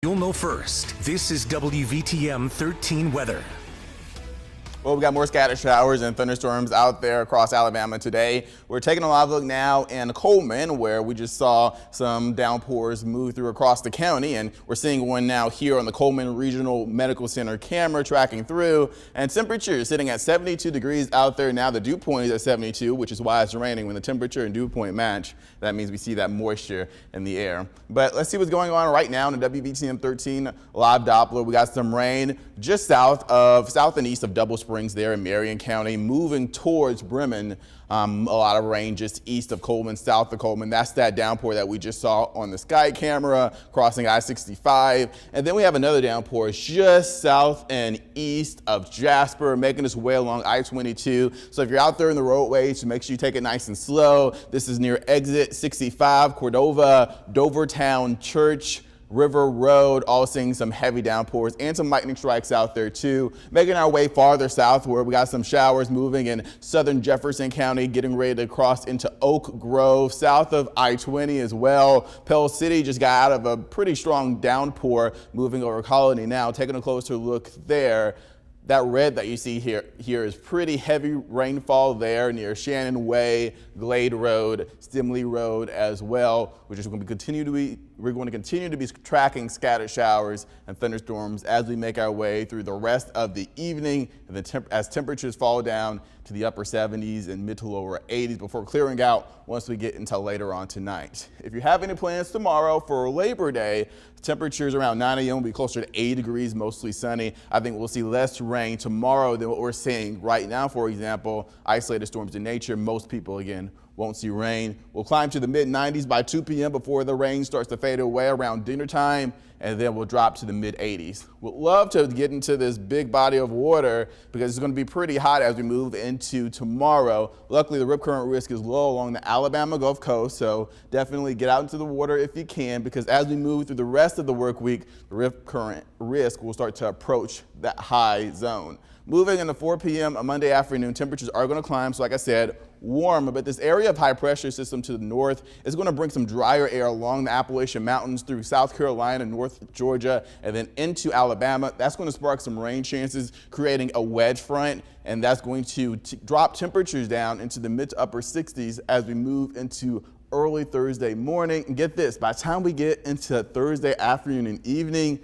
You'll know first. This is WVTM 13 weather. Well, we got more scattered showers and thunderstorms out there across Alabama today. We're taking a live look now in Coleman, where we just saw some downpours move through across the county, and we're seeing one now here on the Coleman Regional Medical Center camera tracking through. And temperatures sitting at 72 degrees out there now. The dew point is at 72, which is why it's raining. When the temperature and dew point match, that means we see that moisture in the air. But let's see what's going on right now in the WVTM 13 live Doppler. We got some rain just south and east of Double Springs there in Marion County, moving towards Bremen. A lot of rain just east of Coleman, south of Coleman. That's that downpour that we just saw on the sky camera crossing I-65. And then we have another downpour just south and east of Jasper, making its way along I-22. So if you're out there in the roadways, make sure you take it nice and slow. This is near exit 65, Cordova, Dovertown Church, River Road, all seeing some heavy downpours and some lightning strikes out there too. Making our way farther south, where we got some showers moving in southern Jefferson County, getting ready to cross into Oak Grove, south of I-20 as well. Pell City just got out of a pretty strong downpour, moving over Colony now. Taking a closer look there. That red that you see here is pretty heavy rainfall there near Shannon Way, Glade Road, Stimley Road as well, which is going to continue to be tracking scattered showers and thunderstorms as we make our way through the rest of the evening, and as temperatures fall down to the upper 70s and mid to lower 80s before clearing out once we get until later on tonight. If you have any plans tomorrow for Labor Day, temperatures around 9 a.m. will be closer to 80 degrees, mostly sunny. I think we'll see less rain tomorrow than what we're seeing right now. For example, isolated storms in nature. Most people, again, won't see rain. We'll climb to the mid-90s by 2 p.m. before the rain starts to fade away around dinner time, and then we'll drop to the mid-80s. We'd love to get into this big body of water because it's going to be pretty hot as we move into tomorrow. Luckily, the rip current risk is low along the Alabama Gulf Coast, so definitely get out into the water if you can, because as we move through the rest of the work week, the rip current risk will start to approach that high zone. Moving into 4 p.m. on Monday afternoon, temperatures are going to climb, so like I said, warm, but this area of high pressure system to the north is going to bring some drier air along the Appalachian Mountains through South Carolina, North Georgia, and then into Alabama. That's going to spark some rain chances, creating a wedge front, and that's going to drop temperatures down into the mid to upper 60s as we move into early Thursday morning. And get this, by the time we get into Thursday afternoon and evening,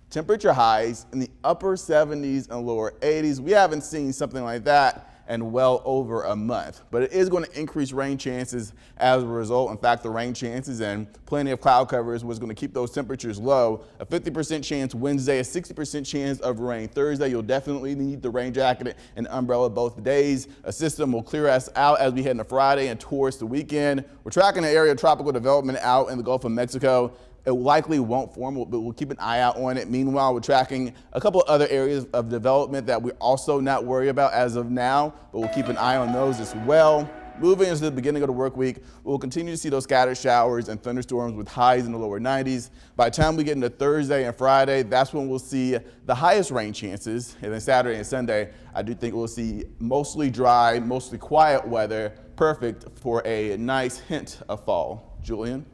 temperature highs in the upper 70s and lower 80s. We haven't seen something like that in well over a month, but it is going to increase rain chances as a result. In fact, the rain chances and plenty of cloud cover is what's going to keep those temperatures low. A 50% chance Wednesday, a 60% chance of rain Thursday. You'll definitely need the rain jacket and umbrella both days. A system will clear us out as we head into Friday and towards the weekend. We're tracking an area of tropical development out in the Gulf of Mexico. It likely won't form, but we'll keep an eye out on it. Meanwhile, we're tracking a couple of other areas of development that we're also not worried about as of now, but we'll keep an eye on those as well. Moving into the beginning of the work week, we'll continue to see those scattered showers and thunderstorms with highs in the lower 90s. By the time we get into Thursday and Friday, that's when we'll see the highest rain chances. And then Saturday and Sunday, I do think we'll see mostly dry, mostly quiet weather, perfect for a nice hint of fall. Julian?